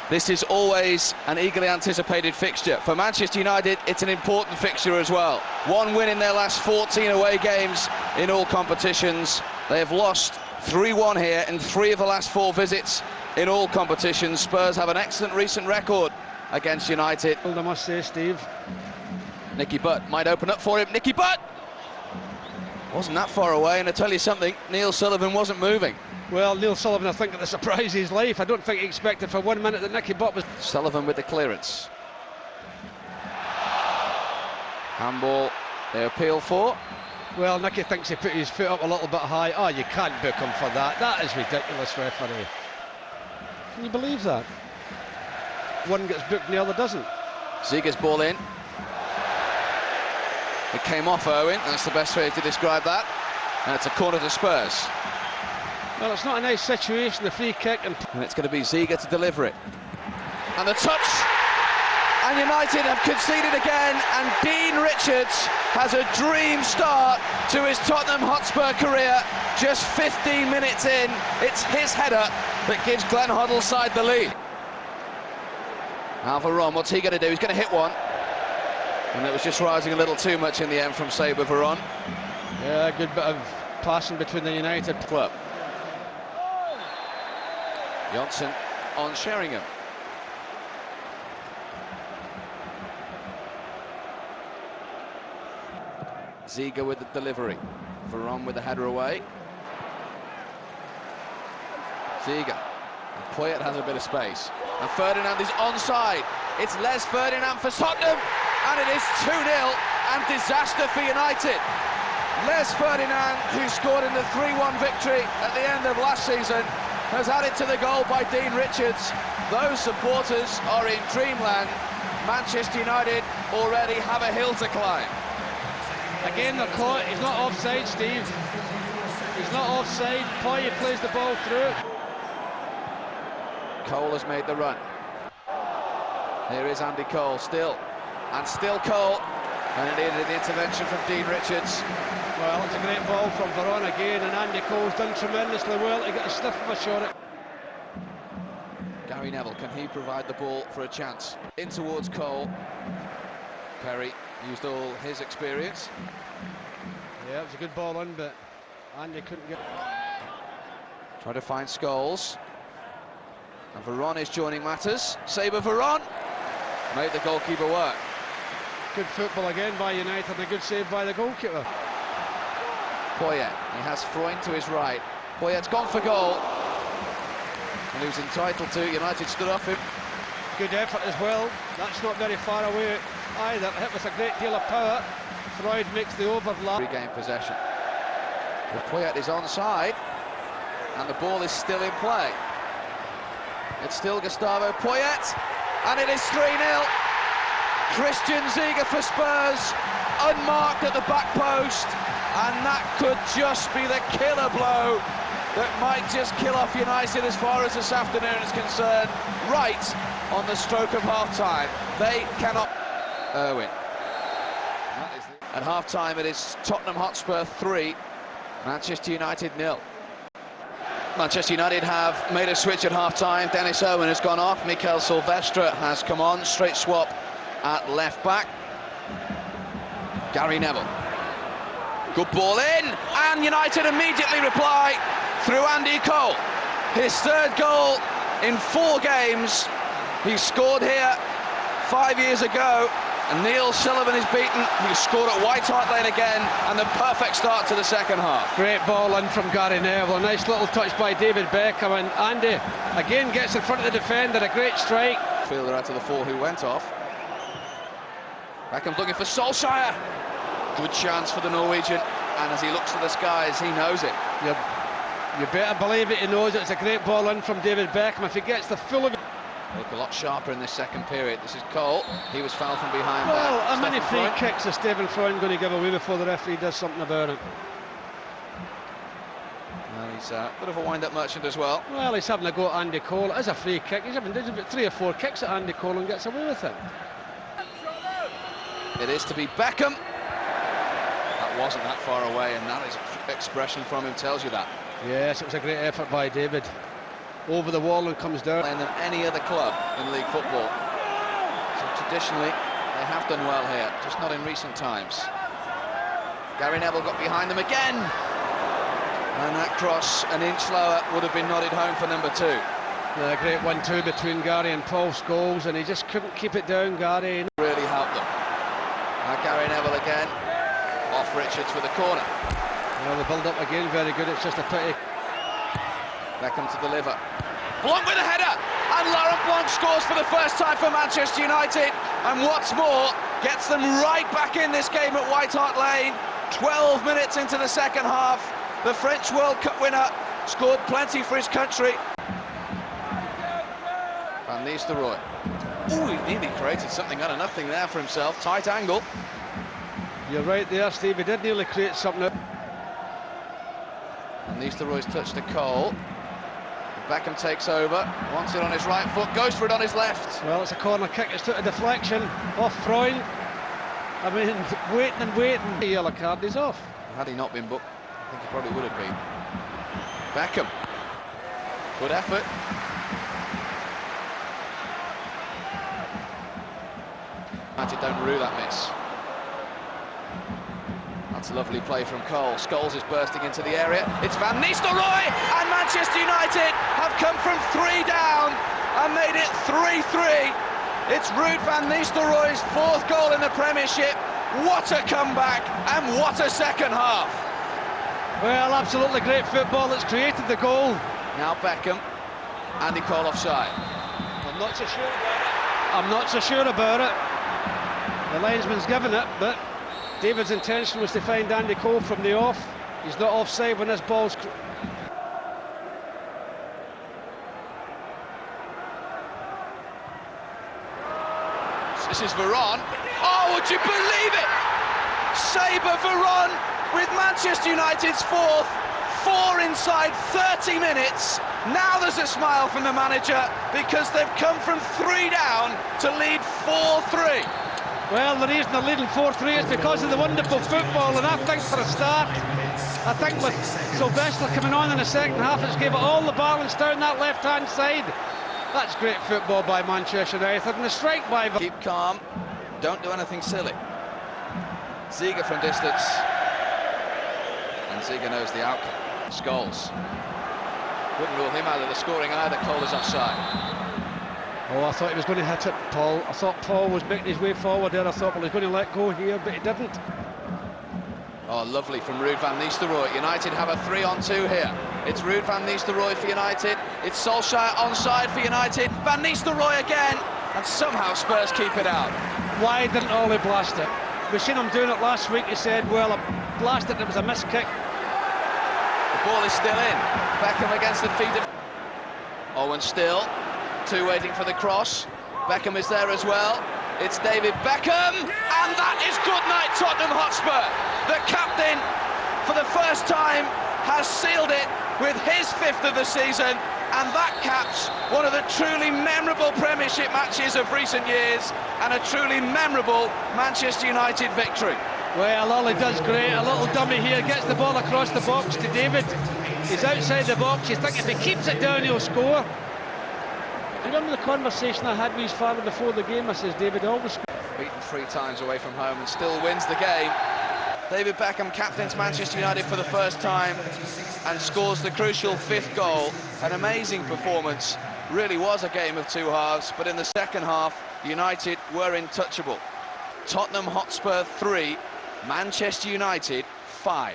This is always an eagerly anticipated fixture. For Manchester United, it's an important fixture as well. One win in their last 14 away games in all competitions. They have lost 3-1 here in 3 of the last 4 visits in all competitions. Spurs have an excellent recent record against United. I must say, Steve. Nicky Butt might open up for him. Nicky Butt! Wasn't that far away, and I tell you something, Neil Sullivan wasn't moving. Well, Neil Sullivan, I think, at the surprise of his life. I don't think he expected for 1 minute that Nicky Butt was... Sullivan with the clearance. Handball they appeal for. Well, Nicky thinks he put his foot up a little bit high. Oh, you can't book him for that. That is ridiculous, referee. Can you believe that? One gets booked and the other doesn't. Ziga's ball in. It came off Owen, that's the best way to describe that. And it's a corner to Spurs. Well, it's not a nice situation, the free kick. And it's going to be Ziga to deliver it. And the touch! And United have conceded again, and Dean Richards has a dream start to his Tottenham Hotspur career. Just 15 minutes in, it's his header that gives Glenn Hoddle's side the lead. Veron, what's he going to do? He's going to hit one. And it was just rising a little too much in the end from Saber Veron. Yeah, a good bit of passing between the United club. Johnson on Sheringham. Ziga with the delivery. Veron with the header away. Ziga. Poyet has a bit of space. And Ferdinand is onside. It's Les Ferdinand for Tottenham. And it is 2-0 and disaster for United. Les Ferdinand, who scored in the 3-1 victory at the end of last season, has added to the goal by Dean Richards. Those supporters are in dreamland. Manchester United already have a hill to climb. Again, they're caught. He's not offside, Steve. He's not offside. Poyet plays the ball through. Cole has made the run. Here is Andy Cole, still. And still Cole. And it needed the intervention from Dean Richards. Well, it's a great ball from Veron again, and Andy Cole's done tremendously well to get a sniff of a shot at. Gary Neville, can he provide the ball for a chance? In towards Cole. Perry used all his experience. Yeah, it was a good ball in, but Andy couldn't get... Try to find Scholes. And Veron is joining matters. Saber Veron made the goalkeeper work. Good football again by United, and a good save by the goalkeeper. Poyet, he has Freund to his right. Poyet's gone for goal. And he was entitled to. United stood off him. Good effort as well. That's not very far away either. Hit with a great deal of power. Freud makes the overlap. Regain possession. But Poyet is onside. And the ball is still in play. It's still Gustavo Poyet. And it is 3-0. Christian Ziga for Spurs, unmarked at the back post, and that could just be the killer blow that might just kill off United as far as this afternoon is concerned, right on the stroke of half-time. They cannot... Irwin. At half-time it is Tottenham Hotspur 3, Manchester United 0. Manchester United have made a switch at half-time. Dennis Owen has gone off, Mikel Silvestre has come on, straight swap at left back. Gary Neville. Good ball in, and United immediately reply through Andy Cole. His 3rd goal in 4 games. He scored here 5 years ago, and Neil Sullivan is beaten. He scored at White Hart Lane again, and the perfect start to the second half. Great ball in from Gary Neville. A nice little touch by David Beckham, and Andy again gets in front of the defender. A great strike. Fielder out of the 4 who went off. Beckham's looking for Solskjaer. Good chance for the Norwegian, and as he looks to the skies, he knows it. You better believe it, he knows it. It's a great ball in from David Beckham. If he gets the full of it. Look a lot sharper in this second period. This is Cole. He was fouled from behind. Well, how many free kicks is Stephen Freund going to give away before the referee does something about it? Well, he's a bit of a wind-up merchant as well. Well, he's having a go at Andy Cole. It is a free kick. He's having about 3 or 4 kicks at Andy Cole and gets away with it. It is to be Beckham. That wasn't that far away, and that is expression from him tells you that. Yes, it was a great effort by David. over the wall and comes down. Than any other club in league football. So traditionally, they have done well here, just not in recent times. Gary Neville got behind them again. And that cross, an inch lower, would have been nodded home for number 2. A great 1-2 between Gary and Paul Scholes, and he just couldn't keep it down, Gary. Really helped them. Now Gary Neville again, off Richards with a corner. Well, the build-up again, very good, it's just a pity. Beckham to deliver. Blanc with a header, and Laurent Blanc scores for the first time for Manchester United, and what's more, gets them right back in this game at White Hart Lane. 12 minutes into the second half, the French World Cup winner scored plenty for his country. Van Nistelrooy. Ooh, he nearly created something out of nothing there for himself. Tight angle. You're right there, Steve, he did nearly create something. Van Nistelrooy's touch to Cole. Beckham takes over, wants it on his right foot, goes for it on his left. Well, it's a corner kick, it's took a deflection off Freund. I mean, waiting and waiting. The yellow card is off. Had he not been booked, I think he probably would have been. Beckham. Good effort. United don't rue that miss. That's a lovely play from Cole. Scholes is bursting into the area. It's Van Nistelrooy, and Manchester United have come from 3 down and made it 3-3. It's Ruud van Nistelrooy's 4th goal in the Premiership. What a comeback, and what a second half. Well, absolutely great football that's created the goal. Now Beckham. Andy Cole offside. I'm not so sure about it. I'm not so sure about it. The linesman's given it, but David's intention was to find Andy Cole from the off. He's not offside when this ball's... This is Varane. Oh, would you believe it? Sabre Varane with Manchester United's 4th. 4 inside 30 minutes. Now there's a smile from the manager because they've come from 3 down to lead 4-3. Well, the reason they're leading 4-3 is because of the wonderful football, and I think for a start, I think with Sylvester coming on in the second half, it's gave it all the balance down that left-hand side. That's great football by Manchester United, and the strike by... Keep calm, don't do anything silly. Ziege from distance, and Ziege knows the outcome. Scholes. Wouldn't rule him out of the scoring either. Cole is offside. Oh, I thought he was going to hit it, Paul. I thought Paul was making his way forward there. I thought, well, he's going to let go here, but he didn't. Oh, lovely from Ruud van Nistelrooy. United have a 3-on-2 here. It's Ruud van Nistelrooy for United. It's Solskjaer onside for United. Van Nistelrooy again, and somehow Spurs keep it out. Why didn't Ollie blast it? We've seen him doing it last week. He said, well, I blasted it, it was a missed kick. The ball is still in. Beckham against the feet of... Owen still. 2 waiting for the cross. Beckham is there as well. It's David Beckham, and that is good night Tottenham Hotspur. The captain, for the first time, has sealed it with his 5th of the season, and that caps one of the truly memorable Premiership matches of recent years, and a truly memorable Manchester United victory. Well, Ollie does great. A little dummy here, gets the ball across the box to David. He's outside the box. You think if he keeps it down, he'll score. Do you remember the conversation I had with his father before the game? I says, David always... Beaten 3 times away from home and still wins the game. David Beckham captains Manchester United for the first time and scores the crucial 5th goal. An amazing performance. Really was a game of 2 halves, but in the second half, United were untouchable. Tottenham Hotspur 3, Manchester United 5.